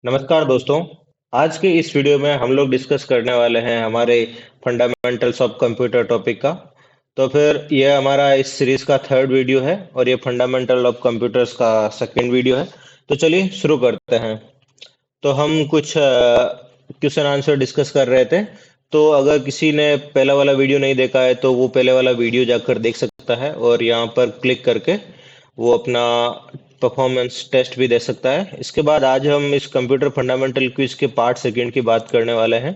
नमस्कार दोस्तों। आज के इस वीडियो में हम लोग डिस्कस करने वाले हैं हमारे फंडामेंटल्स ऑफ कंप्यूटर टॉपिक का। तो फिर ये हमारा इस सीरीज का थर्ड वीडियो है और ये फंडामेंटल ऑफ कंप्यूटर्स का सेकंड वीडियो है। तो चलिए शुरू करते हैं। तो हम कुछ क्वेश्चन आंसर डिस्कस कर रहे थे। तो अगर किसी ने पहला वाला वीडियो नहीं देखा है तो वो पहले वाला वीडियो जाकर देख सकता है और यहाँ पर क्लिक करके वो अपना परफॉर्मेंस टेस्ट भी दे सकता है। इसके बाद आज हम इस कंप्यूटर फंडामेंटल क्विज के पार्ट सेकंड की बात करने वाले हैं।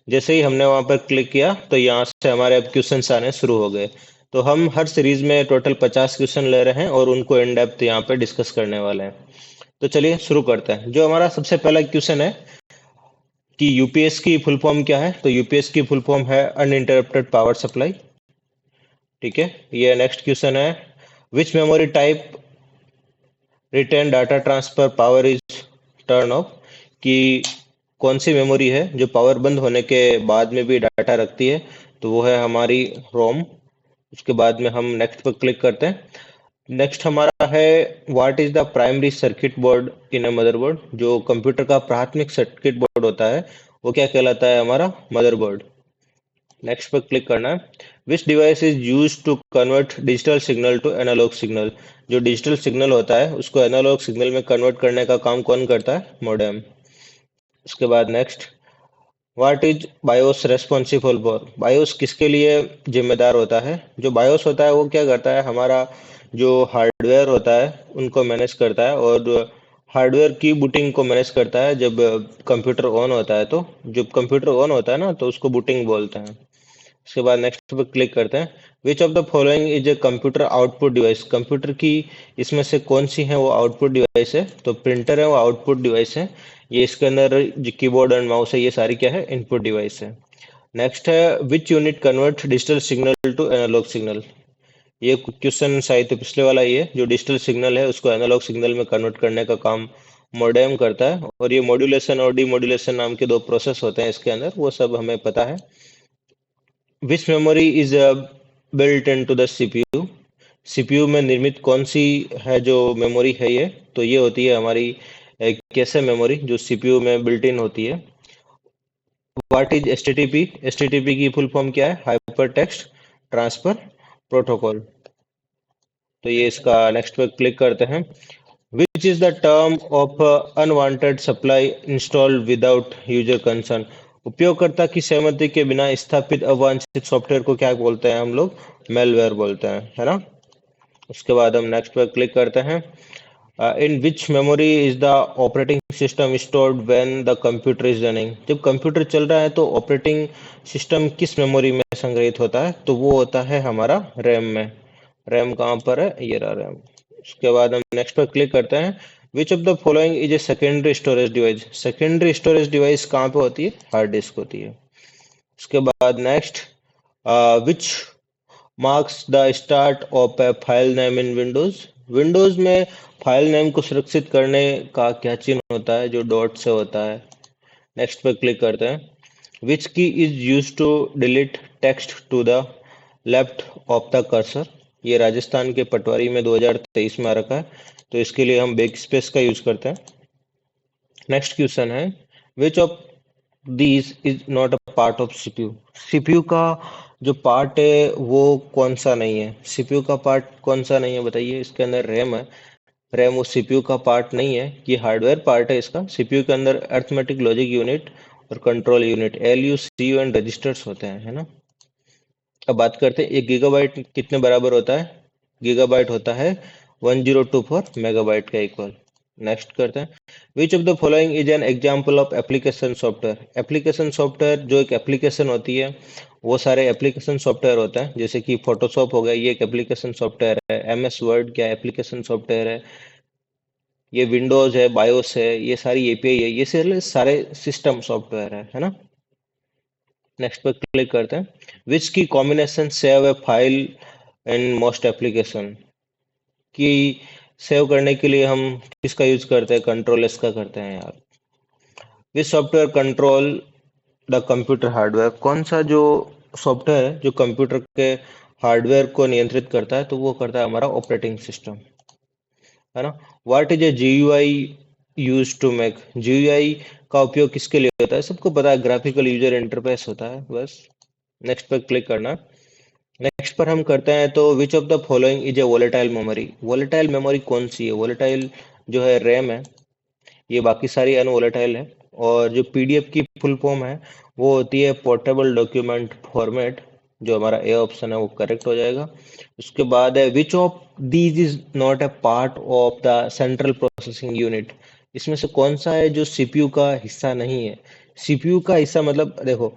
जैसे ही हमने वहां पर क्लिक किया तो यहाँ से हमारे अब क्वेश्चंस आने शुरू हो गए। तो हम हर सीरीज में टोटल 50 क्वेश्चन ले रहे हैं और उनको इन डेप्थ यहाँ पे डिस्कस करने वाले हैं। तो चलिए शुरू करते हैं। जो हमारा सबसे पहला क्वेश्चन है कि यूपीएस की फुल फॉर्म क्या है। तो यूपीएस की फुल फॉर्म है अनइंटरप्टेड पावर सप्लाई। ठीक है। ये नेक्स्ट क्वेश्चन है, which memory type retain data transfer power is turn off. कि कौन सी मेमोरी है जो पावर बंद होने के बाद में भी डाटा रखती है। तो वो है हमारी रोम। उसके बाद में हम नेक्स्ट पर क्लिक करते हैं। नेक्स्ट हमारा है, what is the primary circuit board in a motherboard. जो कंप्यूटर का प्राथमिक सर्किट बोर्ड होता है वो क्या कहलाता है, हमारा मदरबोर्ड। नेक्स्ट पर क्लिक करना है। Which device is use to convert digital signal to analog signal. जो डिजिटल सिग्नल होता है उसको एनालॉग सिग्नल में कन्वर्ट करने का काम कौन करता है, मॉडेम। उसके बाद next, what is BIOS responsible for. BIOS किसके लिए जिम्मेदार होता है। जो बायोस होता है वो क्या करता है, हमारा जो हार्डवेयर होता है उनको मैनेज करता है और हार्डवेयर की बूटिंग को मैनेज करता है। जब कंप्यूटर ऑन होता है, तो जब कंप्यूटर ऑन होता है ना तो उसको बूटिंग बोलते हैं। उसके बाद नेक्स्ट पे क्लिक करते हैं। Which of the following is a computer output device. Computer की इसमें से कौन सी है वो आउटपुट डिवाइस है। तो प्रिंटर है वो आउटपुट डिवाइस है। ये इसके अंदर जो कीबोर्ड एंड माउस है ये सारी क्या है, इनपुट डिवाइस है। नेक्स्ट है, which unit convert digital signal to analog signal. ये क्वेश्चन शायद तो पिछले वाला ही है। जो डिजिटल सिग्नल है उसको एनालॉग सिग्नल में कन्वर्ट करने का काम मोडेम करता है। और ये मॉड्यूलेशन और डीमॉड्यूलेशन नाम के दो प्रोसेस होते हैं इसके अंदर, वो सब हमें पता है। Which memory is built into the CPU. CPU में निर्मित कौन सी है जो मेमोरी है ये। तो ये होती है हमारी कैशे मेमोरी जो सीपीयू में बिल्ट इन होती है। What is HTTP. एचटीटीपी की फुल फॉर्म क्या है, हाइपर टेक्स्ट ट्रांसफर प्रोटोकॉल। तो ये इसका नेक्स्ट पे क्लिक करते हैं। Which is the term of unwanted supply installed without user concern. उपयोगकर्ता की सहमति के बिना स्थापित अवांछित सॉफ्टवेयर को क्या बोलते हैं हम लोग, मेलवेयर बोलते हैं, है ना। उसके बाद हम नेक्स्ट पर क्लिक करते हैं। In which memory is the operating system stored when the computer is running. जब कंप्यूटर चल रहा है तो ऑपरेटिंग सिस्टम किस मेमोरी में संग्रहित होता है। तो वो होता है हमारा रैम में। रैम कहाँ पर है, ये रहा रैम। उसके बाद हम नेक्स्ट पर क्लिक करते हैं। Which of the following is a secondary storage device. Secondary storage device कहाँ पे होती है, हार्ड डिस्क होती है। उसके बाद next, which marks the start of A file name in Windows. Windows में फाइल नेम को सुरक्षित करने का क्या चिन्ह होता है, जो डॉट से होता है। नेक्स्ट पे क्लिक करते हैं। Which key is use to delete text to the left of the cursor. ये राजस्थान के पटवारी में 2023 में आ रखा है, तो इसके लिए हम बैक स्पेस का यूज करते हैं। नेक्स्ट क्वेश्चन है, विच of these is not a part of CPU. CPU का जो पार्ट है वो कौन सा नहीं है। सीपीयू का पार्ट कौन सा नहीं है बताइए। इसके अंदर रैम है। रैम वो सीपीयू का पार्ट नहीं है, ये हार्डवेयर पार्ट है इसका। सीपीयू के अंदर अर्थमेटिक लॉजिक यूनिट और control unit, ALU CU and registers होते हैं, है ना। अब बात करते हैं, एक गीगाबाइट कितने बराबर होता है। गीगाबाइट होता है 1024 मेगाबाइट का इक्वल। नेक्स्ट करते हैं। Which of the following is an example of application software. Application software जो एक एप्लीकेशन होती है, वो सारे एप्लीकेशन सॉफ्टवेयर होते हैं। जैसे कि फोटोशॉप हो गया, ये एक एप्लीकेशन सॉफ्टवेयर है। एमएस वर्ड क्या एप्लीकेशन सॉफ्टवेयर है। ये विंडोज है, बायोस है, ये सारी एपीआई है, ये सारे सिस्टम सॉफ्टवेयर है ना। नेक्स्ट पर क्लिक करते हैं। विच की combination save A file in most application. की सेव करने के लिए हम किसका यूज करते हैं, कंट्रोल एस का करते हैं यार। विच software control the computer hardware. कौन सा जो सॉफ्टवेयर है जो कंप्यूटर के हार्डवेयर को नियंत्रित करता है, तो वो करता है हमारा ऑपरेटिंग सिस्टम, है ना। What is a GUI use to make GUI का उपयोग किसके लिए होता है? सबको पता है, ग्राफिकल यूजर इंटरफेस होता है बस। नेक्स्ट पर क्लिक करना। नेक्स्ट पर हम करते हैं तो which of the following is a volatile memory. Volatile memory कौन सी है? वोलेटाइल जो है रैम है, ये बाकी सारी अनवोलेटाइल है। और जो पीडीएफ की फुल फॉर्म है वो होती है पोर्टेबल डॉक्यूमेंट फॉर्मेट। जो हमारा ए ऑप्शन है वो करेक्ट हो जाएगा। उसके बाद है विच of these is not a part of the central processing unit. इसमें से कौन सा है जो सीपीयू का हिस्सा नहीं है? सीपीयू का हिस्सा मतलब देखो,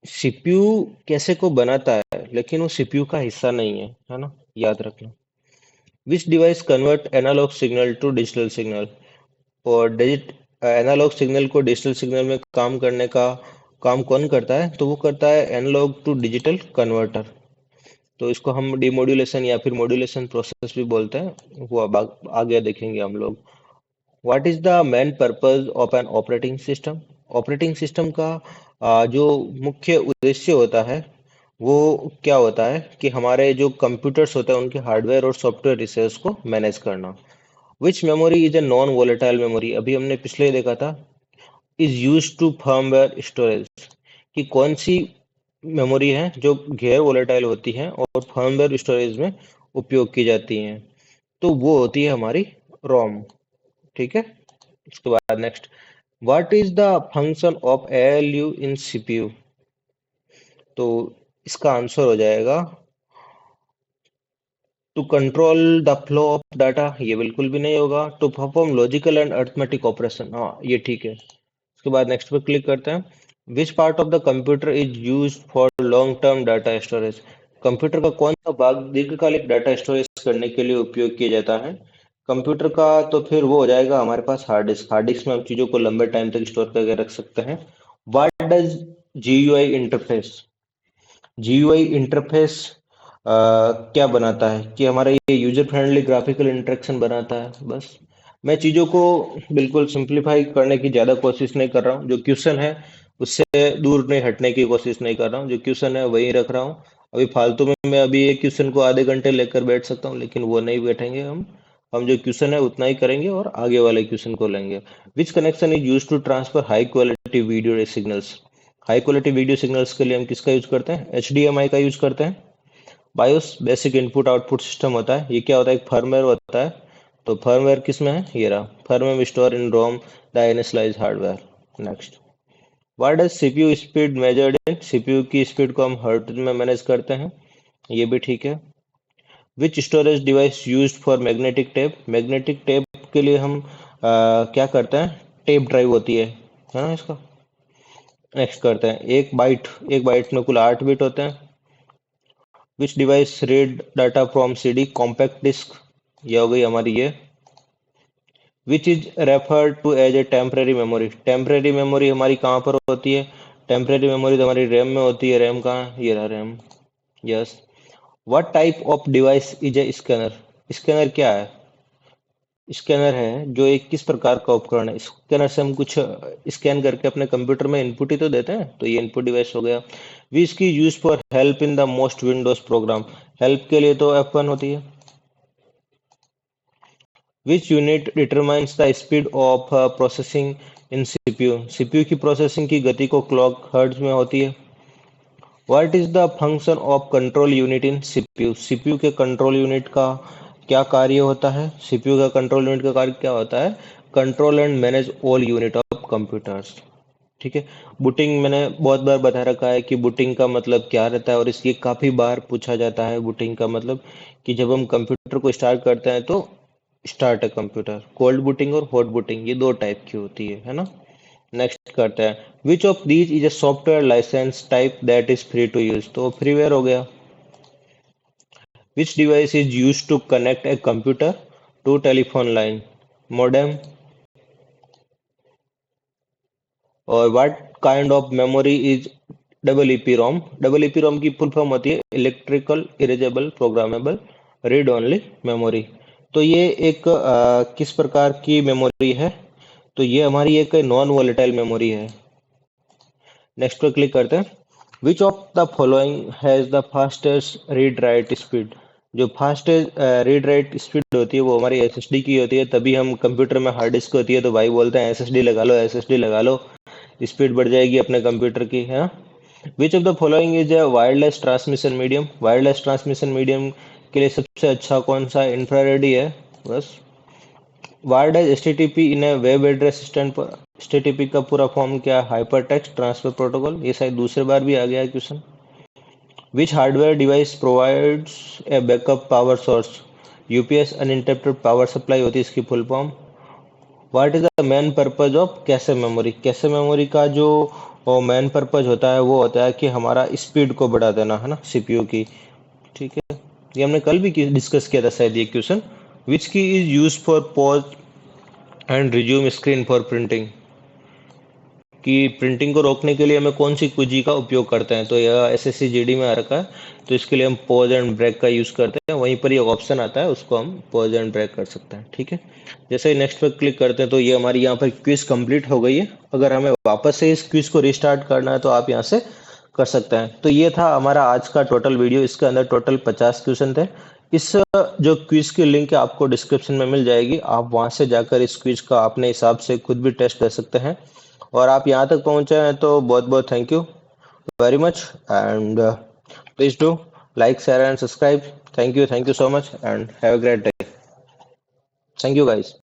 सीपीयू कैसे को बनाता है लेकिन वो सीपीयू का हिस्सा नहीं है ना, याद रखना। Which device convert analog signal to digital signal. और डिजिट एनालॉग सिग्नल को डिजिटल सिग्नल में काम करने का काम कौन करता है? तो वो करता है एनालॉग टू डिजिटल कन्वर्टर। तो इसको हम डिमोड्यूलेशन या फिर मॉड्यूलेशन प्रोसेस भी बोलते हैं, वो अब आगे देखेंगे हम लोग। What is the main purpose of an operating system. Operating system का जो मुख्य उद्देश्य होता है वो क्या होता है कि हमारे जो कंप्यूटर्स होते हैं उनके हार्डवेयर और सॉफ्टवेयर रिसोर्स को मैनेज करना। Which memory is a non volatile memory, अभी हमने पिछले देखा था, is use to firmware storage, कि कौन सी मेमोरी है जो गैर वोलेटाइल होती है और फर्मवेयर स्टोरेज में उपयोग की जाती हैं। तो वो होती है हमारी रोम। ठीक है। उसके बाद next, what is the function of ALU in CPU. तो इसका आंसर हो जाएगा to control the flow of data. ये बिल्कुल भी नहीं होगा। To perform logical and arithmetic operation, हाँ ये ठीक है। उसके बाद नेक्स्ट पे क्लिक करते हैं। Which part of the computer is use for long term data storage. Computer का कौन सा भाग दीर्घकालिक डाटा स्टोरेज करने के लिए उपयोग किया जाता है? कंप्यूटर का तो फिर वो हो जाएगा हमारे पास हार्ड डिस्क। हार्ड डिस्क में हम चीजों को लंबे टाइम तक स्टोर करके रख सकते हैं। What does GUI interface. GUI interface क्या बनाता है कि हमारा ये यूजर फ्रेंडली ग्राफिकल इंटरेक्शन बनाता है बस। मैं चीज़ों को बिल्कुल सिंप्लीफाई करने की ज़्यादा कोशिश नहीं कर रहा हूँ। जो क्वेश्चन है उससे दूर नहीं हटने की कोशिश नहीं कर रहा हूँ। जो क्वेश्चन है वही रख रहा हूँ। अभी फालतू में मैं अभी एक क्वेश्चन को आधे घंटे लेकर बैठ सकता हूँ लेकिन वो नहीं बैठेंगे हम जो क्वेश्चन है उतना ही करेंगे और आगे वाले क्वेश्चन को लेंगे। Which connection is use to transfer high quality video signals. High quality video signals के लिए हम किसका यूज करते हैं? एचडीएमआई का यूज करते हैं। BIOS basic input output system होता है। ये क्या होता है? एक फर्मवेयर होता है। तो फर्मवेयर किस में है? ये रहा, firmware store in ROM the initialize hardware. Next, what does CPU speed measured in. CPU की स्पीड को हम हर्ट्ज में मैनेज करते हैं, ये भी ठीक है। Which storage device used for magnetic tape. Magnetic tape के लिए हम क्या करते हैं? टेप ड्राइव होती है ना इसका। नेक्स्ट करते हैं, एक बाइट में कुल 8 बिट होते हैं। Which device read data from CD. Compact disc, ये हो गई हमारी ये। Which is refer to as a temporary memory. Temporary memory हमारी कहाँ पर होती है? टेम्परेरी मेमोरी तो हमारी रैम में होती है। रैम कहाँ है? ये रहा RAM. Yes. What type of device is a scanner. Scanner क्या है? स्कैनर है जो एक किस प्रकार का उपकरण है। स्कैनर से हम कुछ स्कैन करके अपने कंप्यूटर में इनपुट ही तो देते हैं, तो ये इनपुट डिवाइस हो गया। Which key use for help in the most Windows program. Help के लिए तो F1 होती है। Which unit determines the speed of processing in CPU. CPU की प्रोसेसिंग की गति को क्लॉक हर्ट्ज में होती है। What is the function of control unit in CPU. CPU के कंट्रोल यूनिट का क्या कार्य होता है? सीपीयू का कंट्रोल यूनिट का कार्य क्या होता है? Control and manage all unit of computers. ठीक है। बूटिंग मैंने बहुत बार बता रखा है कि बूटिंग का मतलब क्या रहता है और इसकी काफी बार पूछा जाता है। बूटिंग का मतलब कि जब हम कंप्यूटर को स्टार्ट करते हैं तो स्टार्ट है कंप्यूटर। कोल्ड बूटिंग और हॉट बूटिंग ये दो टाइप की होती है ना। नेक्स्ट करते हैं, which of these is a software license type that is free to use. तो फ्रीवेयर हो गया। Which device is use to connect a computer to telephone line. Modem. और what kind of memory is double E P ROM. Double E P ROM की full form होती है electrical erasable programmable read only memory. तो ये एक किस प्रकार की मेमोरी है? तो ये हमारी एक नॉन वोलेटाइल मेमोरी है। नेक्स्ट पे क्लिक करते हैं। Which of the following has the fastest read write speed. जो फास्ट रीड राइट स्पीड होती है वो हमारी एसएसडी की होती है, तभी हम कंप्यूटर में हार्ड डिस्क होती है तो भाई बोलते हैं एसएसडी लगा लो, एसएसडी लगा लो, स्पीड बढ़ जाएगी अपने कंप्यूटर की, है ना। Which of the following is a wireless transmission medium? Wireless transmission medium के लिए सबसे अच्छा कौन सा? इंफ्रारेड ही है बस। Wire does HTTP in A web address system पर? एचटीटीपी का पूरा फॉर्म क्या? Hyper text transfer protocol. ये शायद दूसरे बार भी आ गया है question. Which hardware device provides a backup power source? UPS uninterrupted power supply होती है इसकी full form. What is the main purpose of cache memory? Cache memory का जो मेन पर्पज होता है वो होता है कि हमारा स्पीड को बढ़ा देना, है ना, सीपीयू की। ठीक है, ये हमने कल भी डिस्कस किया था शायद ये question. Which key is use for pause and resume screen for printing? कि प्रिंटिंग को रोकने के लिए हमें कौन सी कुंजी का उपयोग करते हैं? तो यह एसएससी जीडी में आ रखा है, तो इसके लिए हम पॉज एंड ब्रेक का यूज करते हैं। वहीं पर ये ऑप्शन आता है, उसको हम पॉज एंड ब्रेक कर सकते हैं। ठीक है, जैसे ही नेक्स्ट पर क्लिक करते हैं तो ये हमारी यहाँ पर क्विज कंप्लीट हो गई है। अगर हमें वापस से इस क्विज को रिस्टार्ट करना है तो आप यहाँ से कर सकते हैं। तो ये था हमारा आज का टोटल वीडियो। इसके अंदर टोटल 50 क्वेश्चन थे। इस जो क्विज की लिंक है आपको डिस्क्रिप्शन में मिल जाएगी, आप वहां से जाकर इस क्विज का अपने हिसाब से खुद भी टेस्ट कर सकते हैं। और आप यहाँ तक पहुंचे हैं तो बहुत बहुत thank you very much, and please do like share and subscribe. Thank you so much and have a great day. Thank you guys.